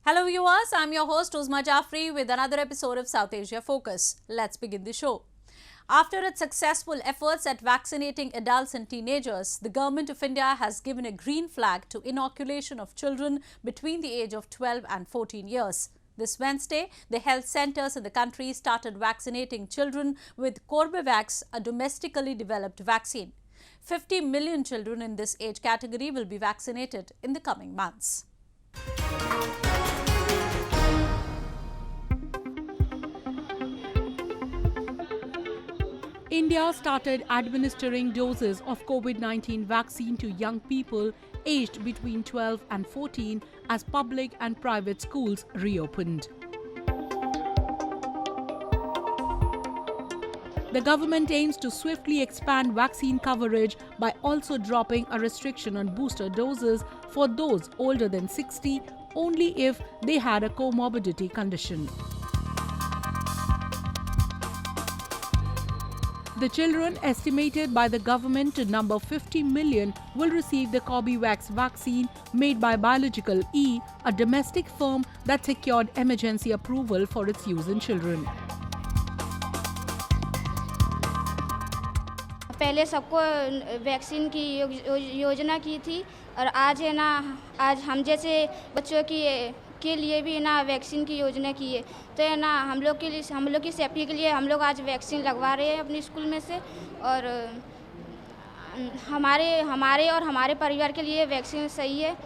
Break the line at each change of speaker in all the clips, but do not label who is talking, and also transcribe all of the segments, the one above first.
Hello viewers, I'm your host Uzma Jafri with another episode of South Asia Focus. Let's begin the show. After its successful efforts at vaccinating adults and teenagers, the Government of India has given a green flag to inoculation of children between the age of 12 and 14 years. This Wednesday, the health centers in the country started vaccinating children with Corbevax, a domestically developed vaccine. 50 million children in this age category will be vaccinated in the coming months.
India started administering doses of COVID-19 vaccine to young people aged between 12 and 14 as public and private schools reopened. The government aims to swiftly expand vaccine coverage by also dropping a restriction on booster doses for those older than 60 only if they had a comorbidity condition. The children, estimated by the government to number 50 million, will receive the Corbevax vaccine made by Biological E, a domestic firm that secured emergency approval for its use in children.
पहले सबको vaccine की योजना की थी और आज है ना आज हम जैसे बच्चों के लिए भी ना वैक्सीन की योजना की है तो है ना हम लोग की सेफ्टी के लिए हम लोग आज वैक्सीन लगवा रहे हैं अपने स्कूल में से और हमारे और हमारे परिवार के लिए वैक्सीन सही है.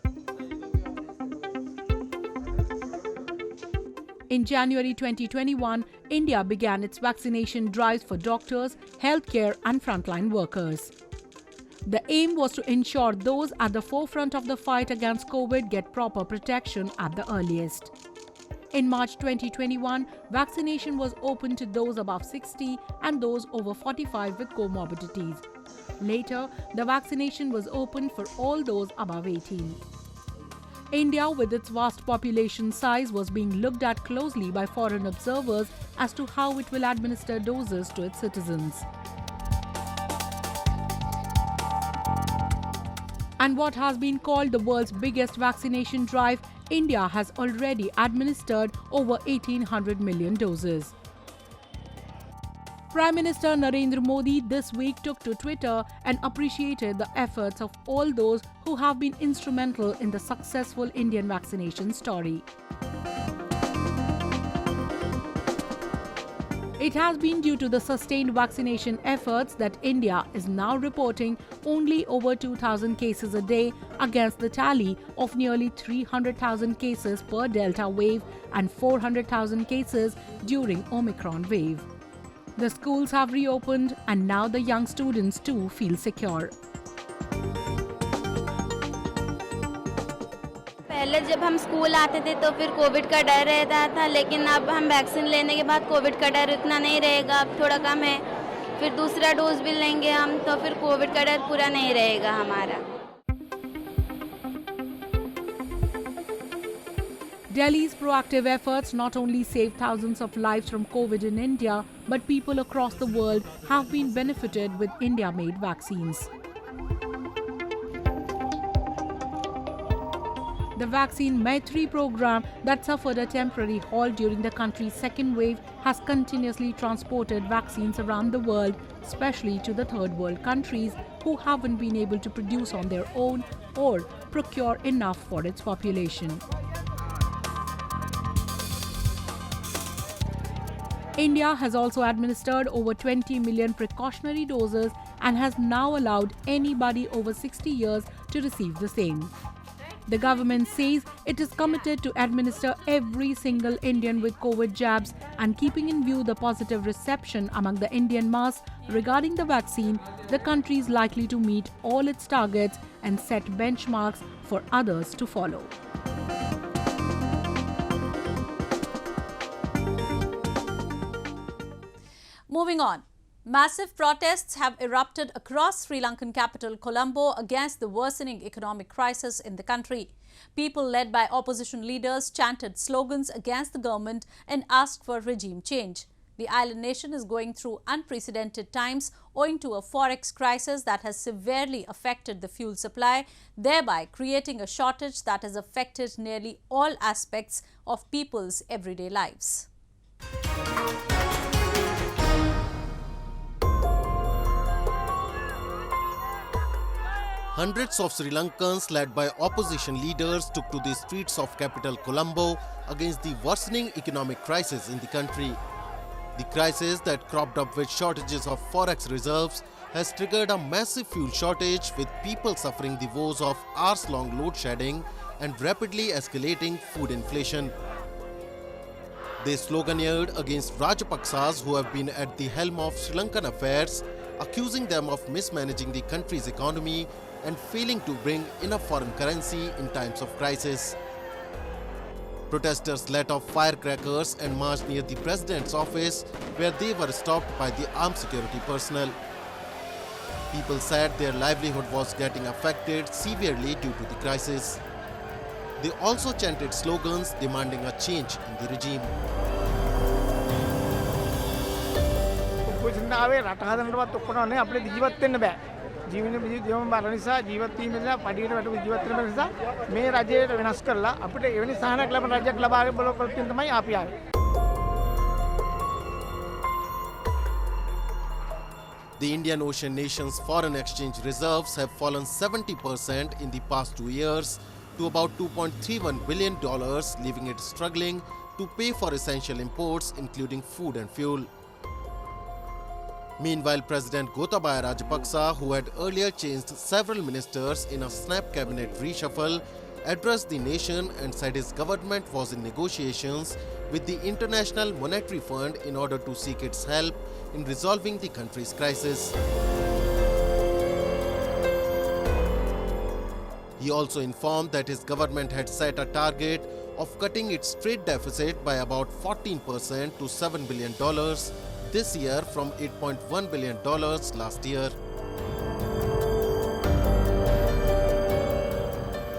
In January 2021, India began its vaccination drives for doctors, healthcare and frontline workers. The aim was to ensure those at the forefront of the fight against COVID get proper protection at the earliest. In March 2021, vaccination was open to those above 60 and those over 45 with comorbidities. Later, the vaccination was opened for all those above 18. India, with its vast population size, was being looked at closely by foreign observers as to how it will administer doses to its citizens. And what has been called the world's biggest vaccination drive, India has already administered over 1,800 million doses. Prime Minister Narendra Modi this week took to Twitter and appreciated the efforts of all those who have been instrumental in the successful Indian vaccination story. It has been due to the sustained vaccination efforts that India is now reporting only over 2,000 cases a day against the tally of nearly 300,000 cases per Delta wave and 400,000 cases during Omicron wave. The schools have reopened and now the young students too feel secure.
पहले जब हम school आते थे तो फिर Covid का डर रहता था लेकिन अब हम वैक्सीन लेने के बाद कोविड का डर इतना नहीं रहेगा, अब थोड़ा कम है. फिर दूसरा डोज भी लेंगे हम तो फिर कोविड का डर पूरा नहीं रहेगा हमारा.
Delhi's proactive efforts not only saved thousands of lives from COVID in India, but people across the world have been benefited with India-made vaccines. The vaccine Maitri program that suffered a temporary halt during the country's second wave has continuously transported vaccines around the world, especially to the third world countries who haven't been able to produce on their own or procure enough for its population. India has also administered over 20 million precautionary doses and has now allowed anybody over 60 years to receive the same. The government says it is committed to administer every single Indian with COVID jabs, and keeping in view the positive reception among the Indian mass regarding the vaccine, the country is likely to meet all its targets and set benchmarks for others to follow.
Moving on. Massive protests have erupted across Sri Lankan capital Colombo against the worsening economic crisis in the country. People led by opposition leaders chanted slogans against the government and asked for regime change. The island nation is going through unprecedented times owing to a forex crisis that has severely affected the fuel supply, thereby creating a shortage that has affected nearly all aspects of people's everyday lives.
Hundreds of Sri Lankans, led by opposition leaders, took to the streets of capital Colombo against the worsening economic crisis in the country. The crisis that cropped up with shortages of forex reserves has triggered a massive fuel shortage, with people suffering the woes of hours-long load shedding and rapidly escalating food inflation. They sloganeered against Rajapaksas, who have been at the helm of Sri Lankan affairs, accusing them of mismanaging the country's economy and failing to bring enough foreign currency in times of crisis. Protesters let off firecrackers and marched near the president's office, where they were stopped by the armed security personnel. People said their livelihood was getting affected severely due to the crisis. They also chanted slogans demanding a change in the regime.
ජීවන ජීවන බාර නිසා ජීවත් වීම නිසා පඩියට වැටු ජීවත් වෙන නිසා මේ රජයට වෙනස් කරලා අපිට එවැනි සහනයක් ලබන රජයක් ලබාගෙන බලපෑම් තමයි අපි ආවේ.
The Indian Ocean nation's foreign exchange reserves have fallen 70% in the past 2 years to about $2.31 billion, leaving it struggling to pay for essential imports including food and fuel. Meanwhile, President Gotabaya Rajapaksa, who had earlier changed several ministers in a snap cabinet reshuffle, addressed the nation and said his government was in negotiations with the International Monetary Fund in order to seek its help in resolving the country's crisis. He also informed that his government had set a target of cutting its trade deficit by about 14% to $7 billion this year from $8.1 billion last year.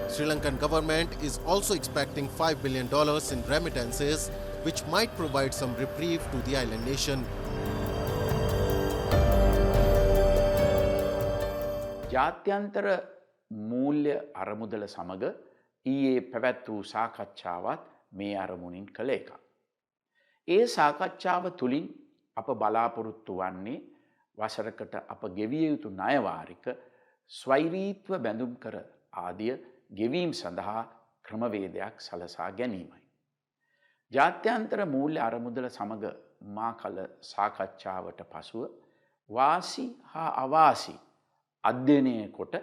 Sri Lankan government is also expecting $5 billion in remittances, which might provide some reprieve to the island nation.
ජාත්‍යන්තර මූල්‍ය අරමුදල සමග ඊයේ පැවැත් වූ සාකච්ඡාවත් මේ අරමුණින් කළ එකක්. ඒ සාකච්ඡාව තුළින් අප බලාපොරොත්තු වන්නේ වසරකට අප ගෙවිය යුතු ණයවාරික ස්වෛරීත්ව බැඳුම් කර ආදිය ගෙවීම් සඳහා ක්‍රමවේදයක් සලසා ගැනීමයි. ජාත්‍යන්තර මූල්‍ය අරමුදල සමග මා කළ සාකච්ඡාවට පසුව වාසි හා අවාසි අධ්‍යයනය කොට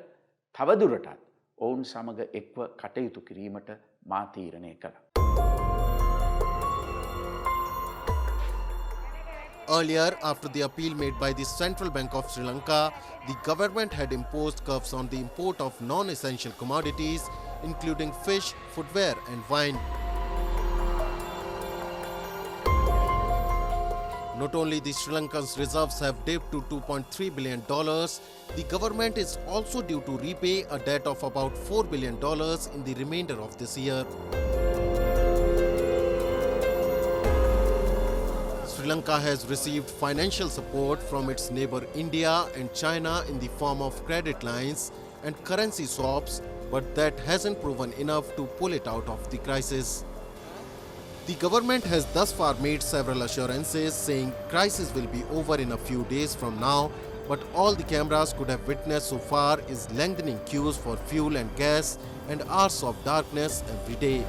තවදුරටත් ඔවුන් සමග එක්ව කටයුතු කිරීමට මා තීරණය කළා.
Earlier, after the appeal made by the Central Bank of Sri Lanka, the government had imposed curbs on the import of non-essential commodities, including fish, footwear and wine. Not only the Sri Lankan's reserves have dipped to $2.3 billion, the government is also due to repay a debt of about $4 billion in the remainder of this year. Sri Lanka has received financial support from its neighbor India and China in the form of credit lines and currency swaps, but that hasn't proven enough to pull it out of the crisis. The government has thus far made several assurances saying crisis will be over in a few days from now, but all the cameras could have witnessed so far is lengthening queues for fuel and gas and hours of darkness every day.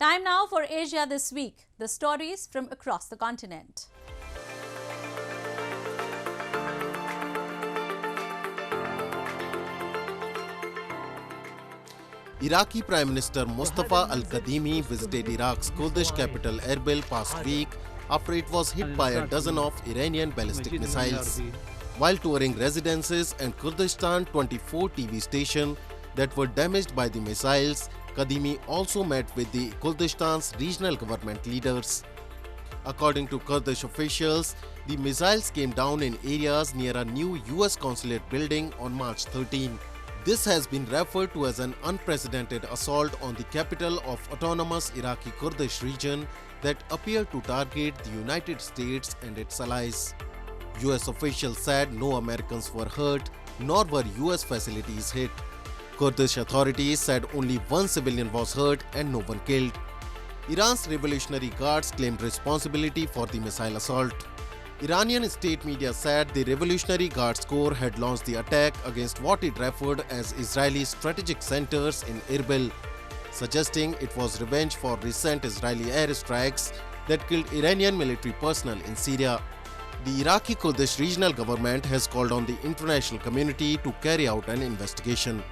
Time now for Asia This Week, the stories from across the continent.
Iraqi Prime Minister Mustafa al-Kadhimi visited Iraq's Kurdish capital Erbil past week after it was hit by a dozen of Iranian ballistic missiles. While touring residences and Kurdistan 24 TV station that were damaged by the missiles, Kadhimi also met with the Kurdistan's regional government leaders. According to Kurdish officials, the missiles came down in areas near a new US consulate building on March 13. This has been referred to as an unprecedented assault on the capital of autonomous Iraqi Kurdish region that appeared to target the United States and its allies. US officials said no Americans were hurt, nor were US facilities hit. Kurdish authorities said only one civilian was hurt and no one killed. Iran's Revolutionary Guards claimed responsibility for the missile assault. Iranian state media said the Revolutionary Guards Corps had launched the attack against what it referred as Israeli strategic centers in Erbil, suggesting it was revenge for recent Israeli airstrikes that killed Iranian military personnel in Syria. The Iraqi Kurdish regional government has called on the international community to carry out an investigation.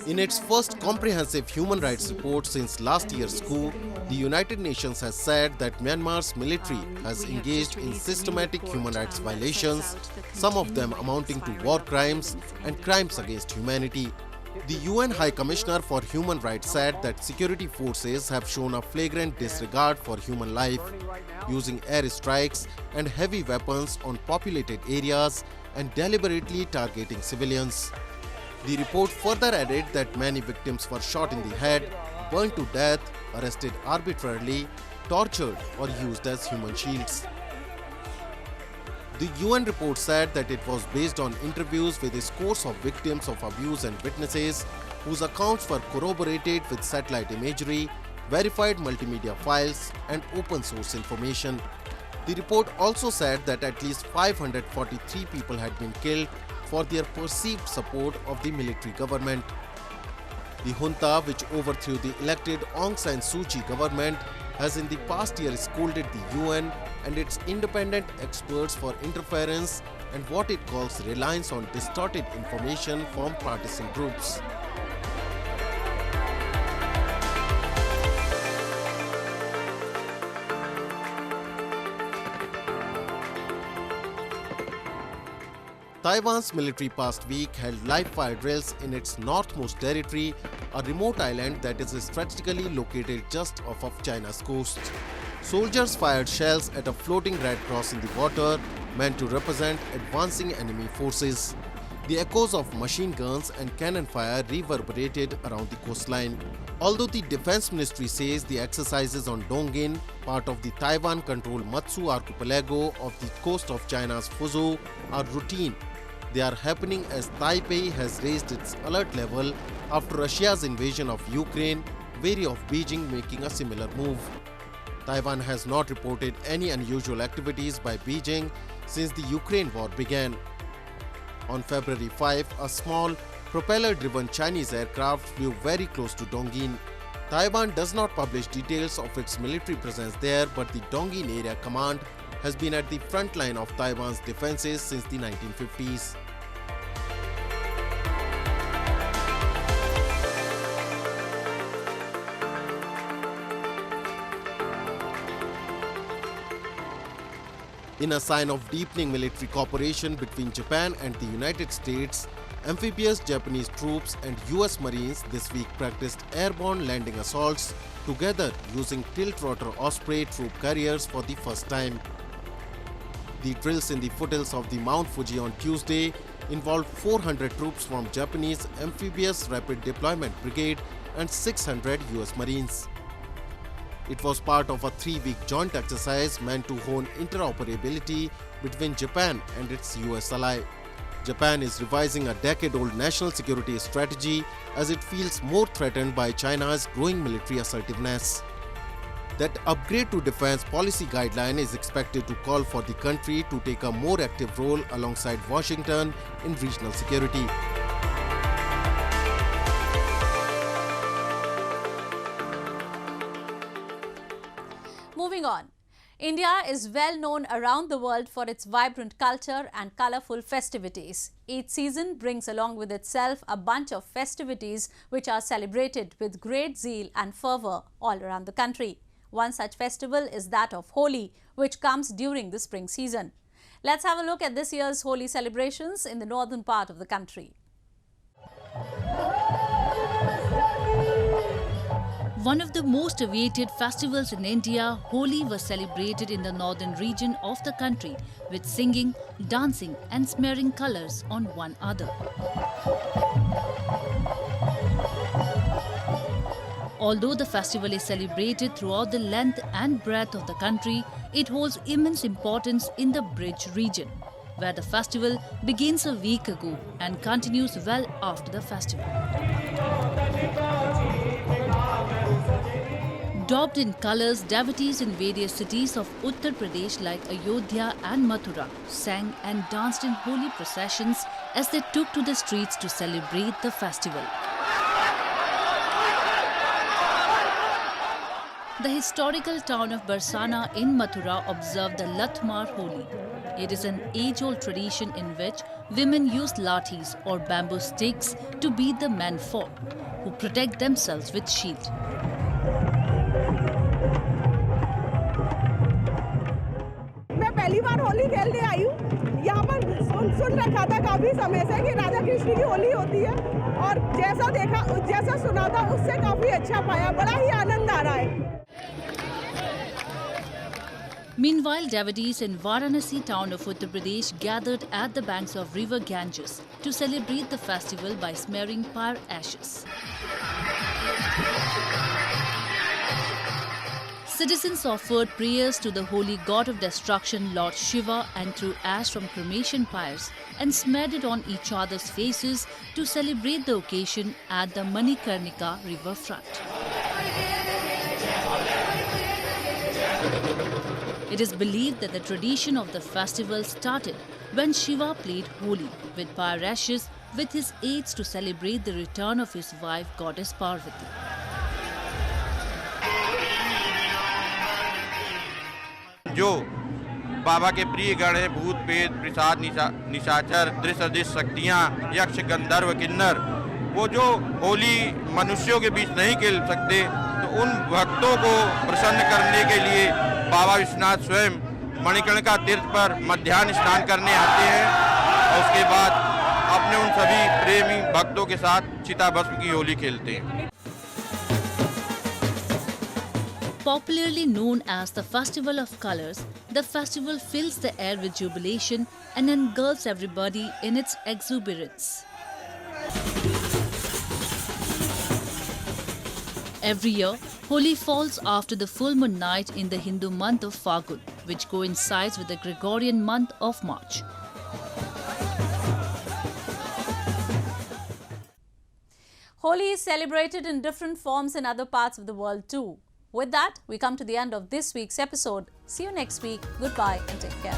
In its first comprehensive human rights report since last year's coup, the United Nations has said that Myanmar's military has engaged in systematic human rights violations, some of them amounting to war crimes and crimes against humanity. The UN High Commissioner for Human Rights said that security forces have shown a flagrant disregard for human life, using airstrikes and heavy weapons on populated areas and deliberately targeting civilians. The report further added that many victims were shot in the head, burned to death, arrested arbitrarily, tortured, or used as human shields. The UN report said that it was based on interviews with scores of victims of abuse and witnesses whose accounts were corroborated with satellite imagery, verified multimedia files, and open source information. The report also said that at least 543 people had been killed for their perceived support of the military government. The junta, which overthrew the elected Aung San Suu Kyi government, has in the past year scolded the UN and its independent experts for interference and what it calls reliance on distorted information from partisan groups. Taiwan's military past week held live-fire drills in its northmost territory, a remote island that is strategically located just off of China's coast. Soldiers fired shells at a floating red cross in the water, meant to represent advancing enemy forces. The echoes of machine guns and cannon fire reverberated around the coastline. Although the Defense Ministry says the exercises on Dongin, part of the Taiwan-controlled Matsu archipelago of the coast of China's Fuzhou, are routine, they are happening as Taipei has raised its alert level after Russia's invasion of Ukraine, wary of Beijing making a similar move. Taiwan has not reported any unusual activities by Beijing since the Ukraine war began. On February 5, a small, propeller-driven Chinese aircraft flew very close to Dongin. Taiwan does not publish details of its military presence there, but the Dongin Area Command has been at the front line of Taiwan's defenses since the 1950s. In a sign of deepening military cooperation between Japan and the United States, amphibious Japanese troops and US Marines this week practiced airborne landing assaults together using tilt-rotor Osprey troop carriers for the first time. The drills in the foothills of the Mount Fuji on Tuesday involved 400 troops from Japanese Amphibious Rapid Deployment Brigade and 600 US Marines. It was part of a 3-week joint exercise meant to hone interoperability between Japan and its US ally. Japan is revising a decade-old national security strategy as it feels more threatened by China's growing military assertiveness. That upgrade to defense policy guideline is expected to call for the country to take a more active role alongside Washington in regional security.
Moving on. India is well known around the world for its vibrant culture and colorful festivities. Each season brings along with itself a bunch of festivities which are celebrated with great zeal and fervor all around the country. One such festival is that of Holi, which comes during the spring season. Let's have a look at this year's Holi celebrations in the northern part of the country.
One of the most awaited festivals in India, Holi was celebrated in the northern region of the country with singing, dancing and smearing colours on one another. Although the festival is celebrated throughout the length and breadth of the country, it holds immense importance in the Bridge region, where the festival begins a week ago and continues well after the festival. Daubed in colours, devotees in various cities of Uttar Pradesh like Ayodhya and Mathura sang and danced in holy processions as they took to the streets to celebrate the festival. The historical town of Barsana in Mathura observed the Latmar Holi. It is an age-old tradition in which women use lathis or bamboo sticks to beat the men for, who protect themselves with shield.
मैं पहली बार होली खेलने आई हूँ। यहाँ पर सुन रखा था काफी समय से कि राधा कृष्ण की होली होती है और जैसा सुना था उससे काफी अच्छा पाया, बड़ा ही आनंद आ रहा है।
Meanwhile, devotees in Varanasi town of Uttar Pradesh gathered at the banks of river Ganges to celebrate the festival by smearing pyre ashes. Citizens offered prayers to the holy god of destruction Lord Shiva and threw ash from cremation pyres and smeared it on each other's faces to celebrate the occasion at the Manikarnika riverfront. It is believed that the tradition of the festival started when Shiva played Holi with pyre ashes with his aides to celebrate the return of his wife goddess Parvati.
जो बाबा के प्रिय गण है, भूत प्रेत पिशाच निशाचर त्रिसदृश शक्तियाँ यक्ष गंधर्व किन्नर, वो जो होली मनुष्यों के बीच नहीं खेल सकते, तो उन भक्तों को प्रसन्न करने के लिए बाबा विश्वनाथ स्वयं मणिकर्णिका तीर्थ पर मध्याह्न स्नान करने आते हैं और उसके बाद अपने उन सभी प्रेमी भक्तों के साथ चिता भस्म की होली खेलते हैं।
Popularly known as the Festival of Colours, the festival fills the air with jubilation and engulfs everybody in its exuberance. Every year, Holi falls after the full moon night in the Hindu month of Phagun, which coincides with the Gregorian month of March.
Holi is celebrated in different forms in other parts of the world too. With that, we come to the end of this week's episode. See you next week. Goodbye and take care.